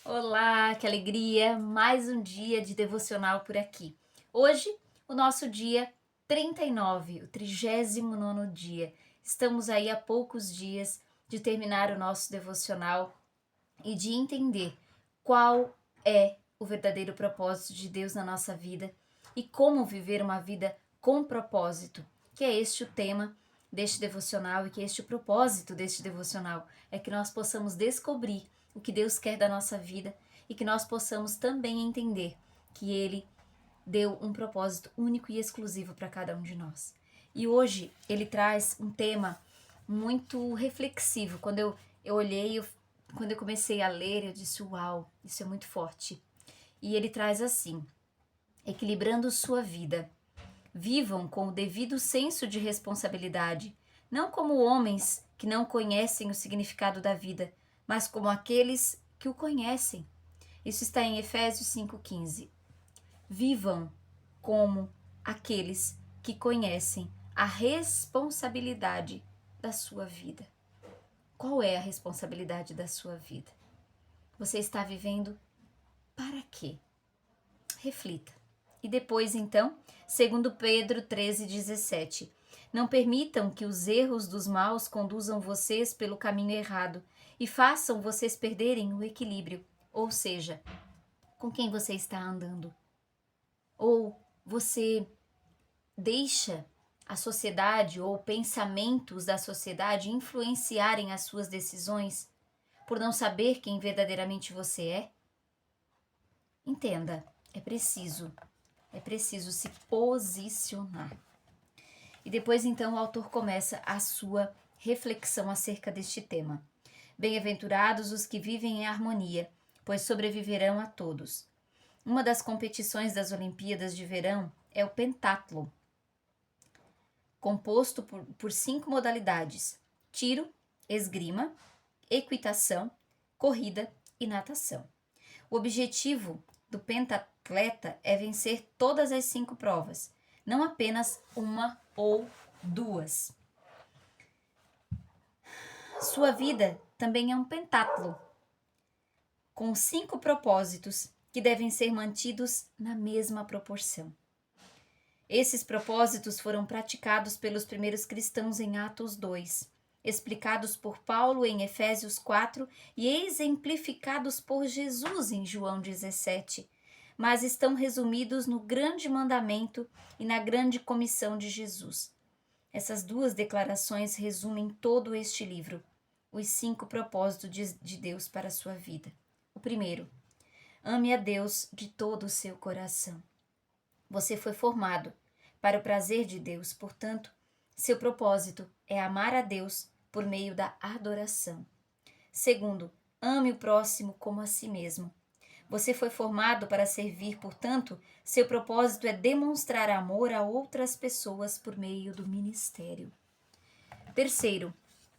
Olá, que alegria! Mais um dia de devocional por aqui. Hoje, o nosso dia 39, o 39º dia. Estamos aí a poucos dias de terminar o nosso devocional e de entender qual é o verdadeiro propósito de Deus na nossa vida e como viver uma vida com propósito, que é este o tema deste devocional e que este o propósito deste devocional é que nós possamos descobrir o que Deus quer da nossa vida e que nós possamos também entender que Ele deu um propósito único e exclusivo para cada um de nós. E hoje ele traz um tema muito reflexivo. Quando eu olhei, quando eu comecei a ler, eu disse, uau, isso é muito forte. E ele traz assim, equilibrando sua vida. Vivam com o devido senso de responsabilidade, não como homens que não conhecem o significado da vida, mas como aqueles que o conhecem. Isso está em Efésios 5,15. Vivam como aqueles que conhecem a responsabilidade da sua vida. Qual é a responsabilidade da sua vida? Você está vivendo para quê? Reflita. E depois, então, segundo Pedro 13,17. Não permitam que os erros dos maus conduzam vocês pelo caminho errado e façam vocês perderem o equilíbrio. Ou seja, com quem você está andando? Ou você deixa a sociedade ou pensamentos da sociedade influenciarem as suas decisões por não saber quem verdadeiramente você é? Entenda, é preciso se posicionar. E depois então o autor começa a sua reflexão acerca deste tema. Bem-aventurados os que vivem em harmonia, pois sobreviverão a todos. Uma das competições das Olimpíadas de Verão é o pentatlo, composto por 5 modalidades: tiro, esgrima, equitação, corrida e natação. O objetivo do pentatleta é vencer todas as 5 provas, não apenas uma ou duas. Sua vida também é um pentatlo, com 5 propósitos que devem ser mantidos na mesma proporção. Esses propósitos foram praticados pelos primeiros cristãos em Atos 2, explicados por Paulo em Efésios 4 e exemplificados por Jesus em João 17, mas estão resumidos no grande mandamento e na grande comissão de Jesus. Essas duas declarações resumem todo este livro, os 5 propósitos de Deus para a sua vida. O primeiro, ame a Deus de todo o seu coração. Você foi formado para o prazer de Deus, portanto, seu propósito é amar a Deus por meio da adoração. Segundo, ame o próximo como a si mesmo. Você foi formado para servir, portanto, seu propósito é demonstrar amor a outras pessoas por meio do ministério. Terceiro,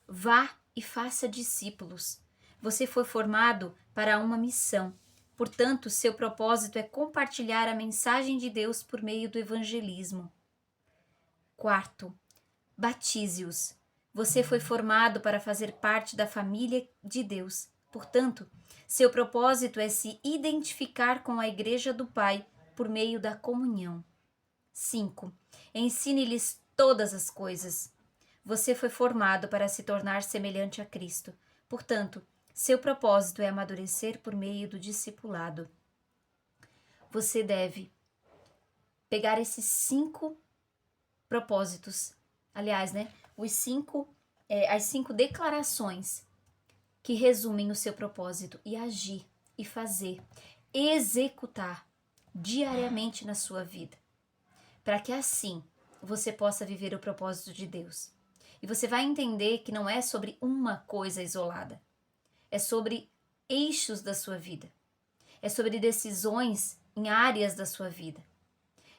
vá e faça discípulos. Você foi formado para uma missão. Portanto, seu propósito é compartilhar a mensagem de Deus por meio do evangelismo. Quarto, batize-os. Você foi formado para fazer parte da família de Deus. Portanto, seu propósito é se identificar com a Igreja do Pai por meio da comunhão. 5. Ensine-lhes todas as coisas. Você foi formado para se tornar semelhante a Cristo. Portanto, seu propósito é amadurecer por meio do discipulado. Você deve pegar esses 5 propósitos, aliás, as 5 declarações que resumem o seu propósito e agir e fazer, executar diariamente na sua vida, para que assim você possa viver o propósito de Deus. E você vai entender que não é sobre uma coisa isolada, é sobre eixos da sua vida, é sobre decisões em áreas da sua vida,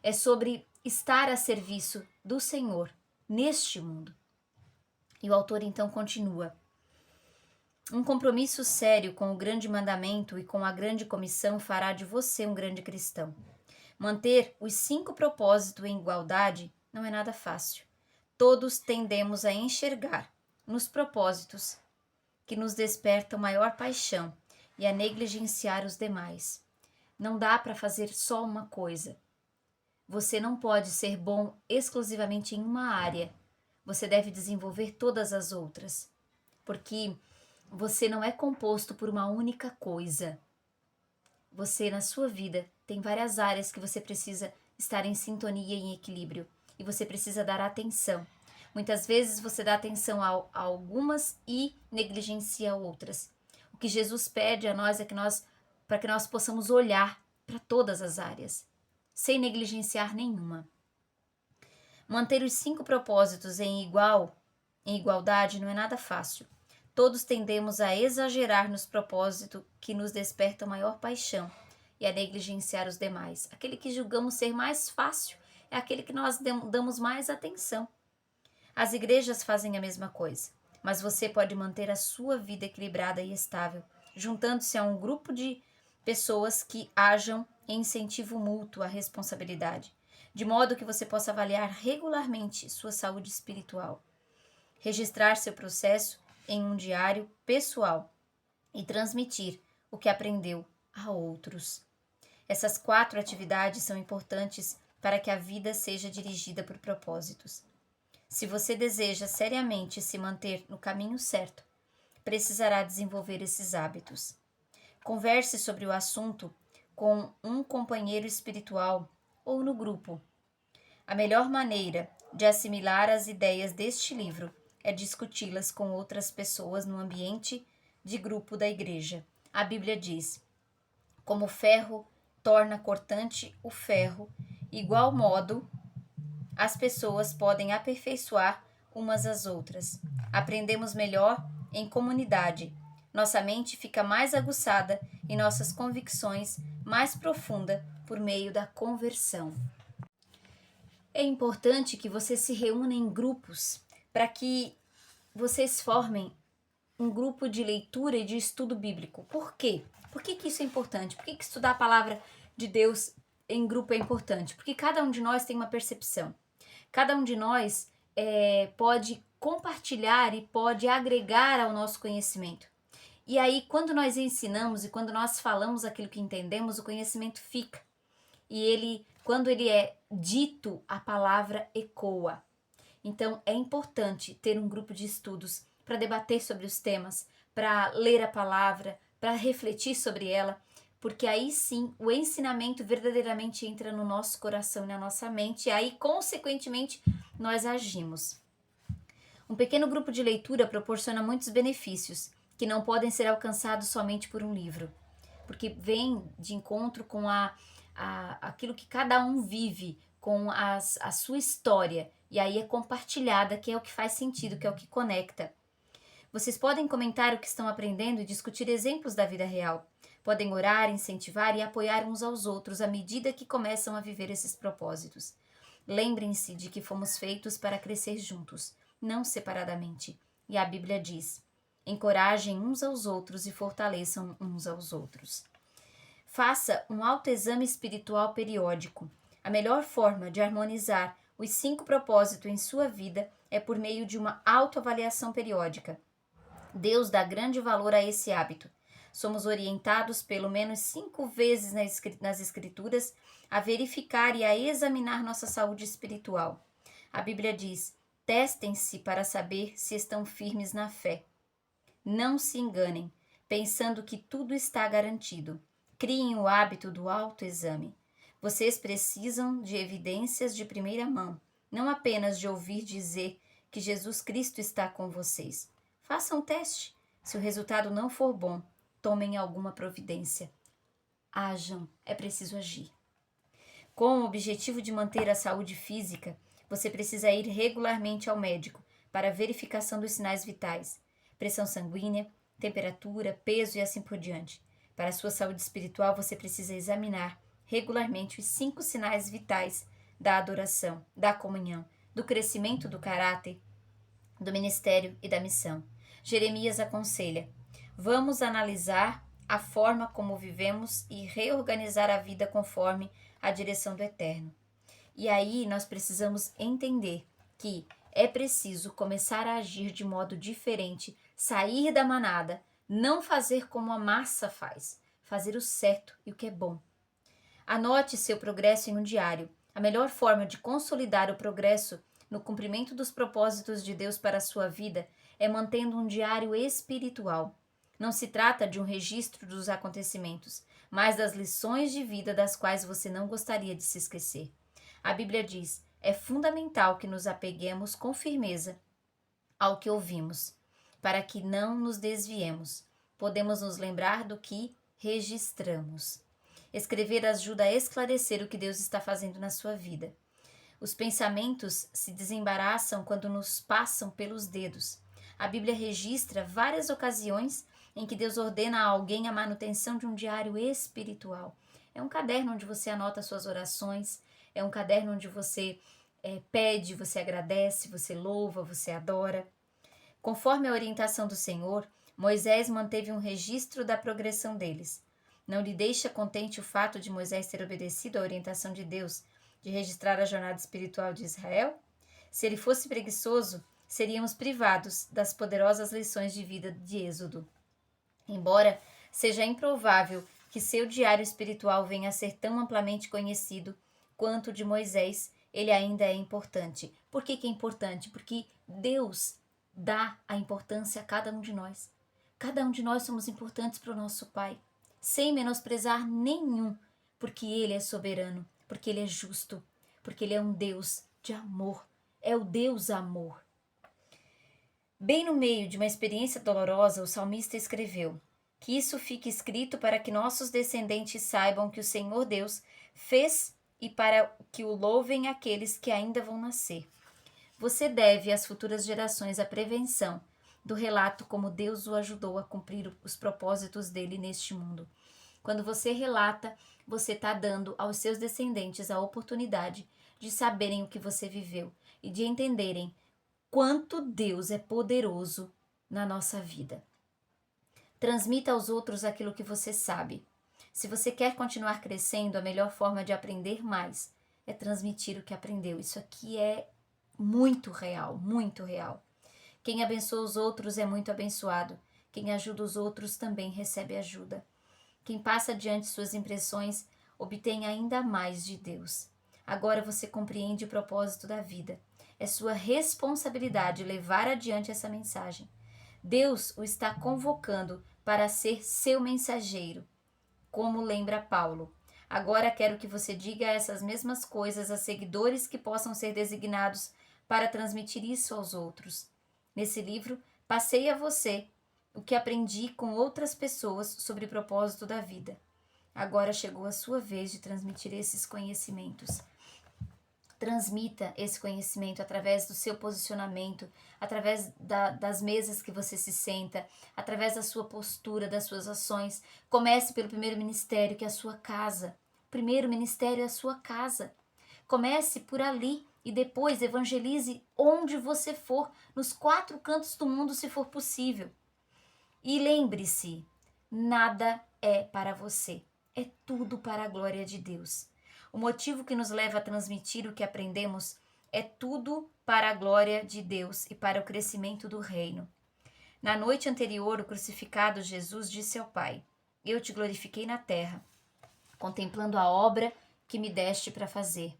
é sobre estar a serviço do Senhor neste mundo. E o autor então continua. Um compromisso sério com o grande mandamento e com a grande comissão fará de você um grande cristão. Manter os 5 propósitos em igualdade não é nada fácil. Todos tendemos a enxergar nos propósitos que nos despertam maior paixão e a negligenciar os demais. Não dá para fazer só uma coisa. Você não pode ser bom exclusivamente em uma área. Você deve desenvolver todas as outras, porque você não é composto por uma única coisa. Você, na sua vida, tem várias áreas que você precisa estar em sintonia e em equilíbrio, e você precisa dar atenção. Muitas vezes você dá atenção a algumas e negligencia outras. O que Jesus pede a nós é para que nós possamos olhar para todas as áreas, sem negligenciar nenhuma. Manter os 5 propósitos em igualdade não é nada fácil. Todos tendemos a exagerar nos propósitos que nos despertam maior paixão e a negligenciar os demais. Aquele que julgamos ser mais fácil é aquele que nós damos mais atenção. As igrejas fazem a mesma coisa, mas você pode manter a sua vida equilibrada e estável, juntando-se a um grupo de pessoas que hajam em incentivo mútuo à responsabilidade, de modo que você possa avaliar regularmente sua saúde espiritual, registrar seu processo em um diário pessoal e transmitir o que aprendeu a outros. Essas 4 atividades são importantes para que a vida seja dirigida por propósitos. Se você deseja seriamente se manter no caminho certo, precisará desenvolver esses hábitos. Converse sobre o assunto com um companheiro espiritual ou no grupo. A melhor maneira de assimilar as ideias deste livro é discuti-las com outras pessoas no ambiente de grupo da igreja. A Bíblia diz: como o ferro torna cortante o ferro, igual modo as pessoas podem aperfeiçoar umas às outras. Aprendemos melhor em comunidade. Nossa mente fica mais aguçada e nossas convicções mais profunda por meio da conversão. É importante que você se reúna em grupos para que vocês formem um grupo de leitura e de estudo bíblico. Por quê? Por que isso é importante? Por que estudar a palavra de Deus em grupo é importante? Porque cada um de nós tem uma percepção. Cada um de nós pode compartilhar e pode agregar ao nosso conhecimento. E aí, quando nós ensinamos e quando nós falamos aquilo que entendemos, o conhecimento fica. E quando ele é dito, a palavra ecoa. Então, é importante ter um grupo de estudos para debater sobre os temas, para ler a palavra, para refletir sobre ela, porque aí sim o ensinamento verdadeiramente entra no nosso coração e na nossa mente, e aí, consequentemente, nós agimos. Um pequeno grupo de leitura proporciona muitos benefícios que não podem ser alcançados somente por um livro, porque vem de encontro com aquilo que cada um vive, com a sua história, e aí é compartilhada, que é o que faz sentido, que é o que conecta. Vocês podem comentar o que estão aprendendo e discutir exemplos da vida real. Podem orar, incentivar e apoiar uns aos outros à medida que começam a viver esses propósitos. Lembrem-se de que fomos feitos para crescer juntos, não separadamente. E a Bíblia diz: encorajem uns aos outros e fortaleçam uns aos outros. Faça um autoexame espiritual periódico. A melhor forma de harmonizar os 5 propósitos em sua vida é por meio de uma autoavaliação periódica. Deus dá grande valor a esse hábito. Somos orientados pelo menos 5 vezes nas Escrituras a verificar e a examinar nossa saúde espiritual. A Bíblia diz: testem-se para saber se estão firmes na fé. Não se enganem, pensando que tudo está garantido. Criem o hábito do autoexame. Vocês precisam de evidências de primeira mão, não apenas de ouvir dizer que Jesus Cristo está com vocês. Façam um teste. Se o resultado não for bom, tomem alguma providência. Ajam, é preciso agir. Com o objetivo de manter a saúde física, você precisa ir regularmente ao médico para verificação dos sinais vitais, pressão sanguínea, temperatura, peso e assim por diante. Para a sua saúde espiritual, você precisa examinar regularmente os 5 sinais vitais da adoração, da comunhão, do crescimento do caráter, do ministério e da missão. Jeremias aconselha: vamos analisar a forma como vivemos e reorganizar a vida conforme a direção do Eterno. E aí nós precisamos entender que é preciso começar a agir de modo diferente, sair da manada, Não fazer como a massa faz, fazer o certo e o que é bom. Anote seu progresso em um diário. A melhor forma de consolidar o progresso no cumprimento dos propósitos de Deus para a sua vida é mantendo um diário espiritual. Não se trata de um registro dos acontecimentos, mas das lições de vida das quais você não gostaria de se esquecer. A Bíblia diz: é fundamental que nos apeguemos com firmeza ao que ouvimos, para que não nos desviemos. Podemos nos lembrar do que registramos. Escrever ajuda a esclarecer o que Deus está fazendo na sua vida. Os pensamentos se desembaraçam quando nos passam pelos dedos. A Bíblia registra várias ocasiões em que Deus ordena a alguém a manutenção de um diário espiritual. É um caderno onde você anota suas orações, é um caderno onde você pede, você agradece, você louva, você adora. Conforme a orientação do Senhor, Moisés manteve um registro da progressão deles. Não lhe deixa contente o fato de Moisés ter obedecido à orientação de Deus de registrar a jornada espiritual de Israel? Se ele fosse preguiçoso, seríamos privados das poderosas lições de vida de Êxodo. Embora seja improvável que seu diário espiritual venha a ser tão amplamente conhecido quanto o de Moisés, ele ainda é importante. Por que é importante? Porque Deus dá a importância a cada um de nós. Cada um de nós somos importantes para o nosso Pai, sem menosprezar nenhum, porque Ele é soberano, porque Ele é justo, porque Ele é um Deus de amor, é o Deus amor. Bem no meio de uma experiência dolorosa, o salmista escreveu: que isso fique escrito para que nossos descendentes saibam que o Senhor Deus fez e para que o louvem aqueles que ainda vão nascer. Você deve às futuras gerações a prevenção do relato como Deus o ajudou a cumprir os propósitos dele neste mundo. Quando você relata, você está dando aos seus descendentes a oportunidade de saberem o que você viveu e de entenderem quanto Deus é poderoso na nossa vida. Transmita aos outros aquilo que você sabe. Se você quer continuar crescendo, a melhor forma de aprender mais é transmitir o que aprendeu. Isso aqui é muito real, muito real. Quem abençoa os outros é muito abençoado. Quem ajuda os outros também recebe ajuda. Quem passa adiante suas impressões obtém ainda mais de Deus. Agora você compreende o propósito da vida. É sua responsabilidade levar adiante essa mensagem. Deus o está convocando para ser seu mensageiro, como lembra Paulo. Agora quero que você diga essas mesmas coisas a seguidores que possam ser designados para transmitir isso aos outros. Nesse livro, passei a você o que aprendi com outras pessoas sobre o propósito da vida. Agora chegou a sua vez de transmitir esses conhecimentos. Transmita esse conhecimento através do seu posicionamento, através das mesas que você se senta, através da sua postura, das suas ações. Comece pelo primeiro ministério, que é a sua casa. O primeiro ministério é a sua casa. Comece por ali e depois evangelize onde você for, nos 4 cantos do mundo, se for possível. E lembre-se, nada é para você, é tudo para a glória de Deus. O motivo que nos leva a transmitir o que aprendemos é tudo para a glória de Deus e para o crescimento do reino. Na noite anterior, o crucificado Jesus disse ao Pai: Eu te glorifiquei na terra, contemplando a obra que me deste para fazer.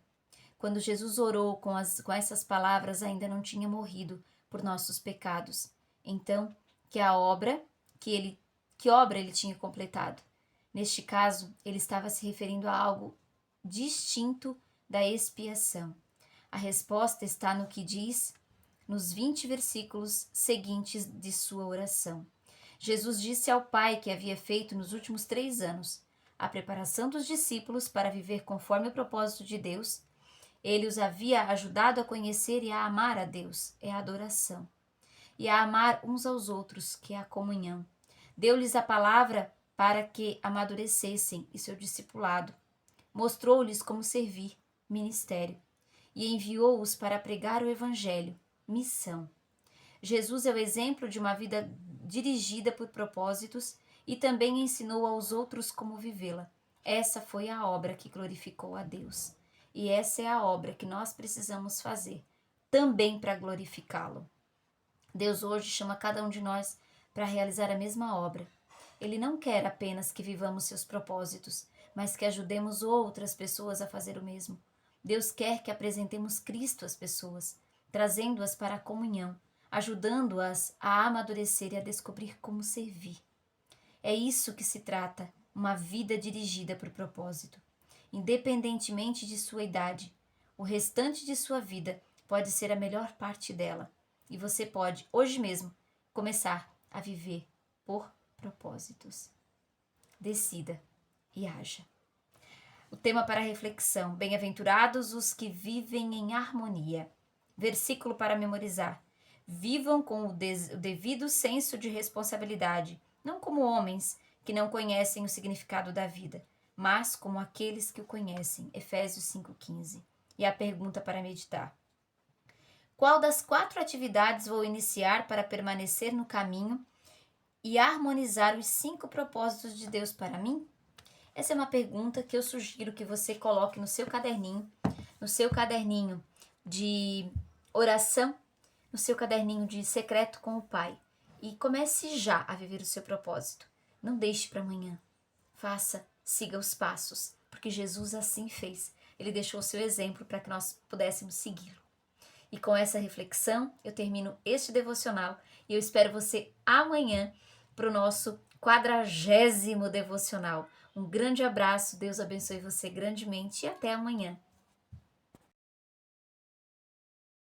Quando Jesus orou com essas palavras, ainda não tinha morrido por nossos pecados. Então, que obra ele tinha completado? Neste caso, ele estava se referindo a algo distinto da expiação. A resposta está no que diz nos 20 versículos seguintes de sua oração. Jesus disse ao Pai que havia feito nos últimos 3 anos a preparação dos discípulos para viver conforme o propósito de Deus. Ele os havia ajudado a conhecer e a amar a Deus, é a adoração, e a amar uns aos outros, que é a comunhão. Deu-lhes a palavra para que amadurecessem e seu discipulado. Mostrou-lhes como servir, ministério, e enviou-os para pregar o evangelho, missão. Jesus é o exemplo de uma vida dirigida por propósitos e também ensinou aos outros como vivê-la. Essa foi a obra que glorificou a Deus. E essa é a obra que nós precisamos fazer, também para glorificá-lo. Deus hoje chama cada um de nós para realizar a mesma obra. Ele não quer apenas que vivamos seus propósitos, mas que ajudemos outras pessoas a fazer o mesmo. Deus quer que apresentemos Cristo às pessoas, trazendo-as para a comunhão, ajudando-as a amadurecer e a descobrir como servir. É isso que se trata, uma vida dirigida por propósito. Independentemente de sua idade, o restante de sua vida pode ser a melhor parte dela. E você pode, hoje mesmo, começar a viver por propósitos. Decida e haja. O tema para reflexão: bem-aventurados os que vivem em harmonia. Versículo para memorizar: vivam com o devido senso de responsabilidade, não como homens que não conhecem o significado da vida, mas como aqueles que o conhecem. Efésios 5,15. E a pergunta para meditar: qual das 4 atividades vou iniciar para permanecer no caminho e harmonizar os 5 propósitos de Deus para mim? Essa é uma pergunta que eu sugiro que você coloque no seu caderninho de oração, no seu caderninho de secreto com o Pai. E comece já a viver o seu propósito. Não deixe para amanhã. Faça, siga os passos, porque Jesus assim fez. Ele deixou o seu exemplo para que nós pudéssemos segui-lo. E com essa reflexão, eu termino este devocional e eu espero você amanhã para o nosso 40º devocional. Um grande abraço, Deus abençoe você grandemente e até amanhã.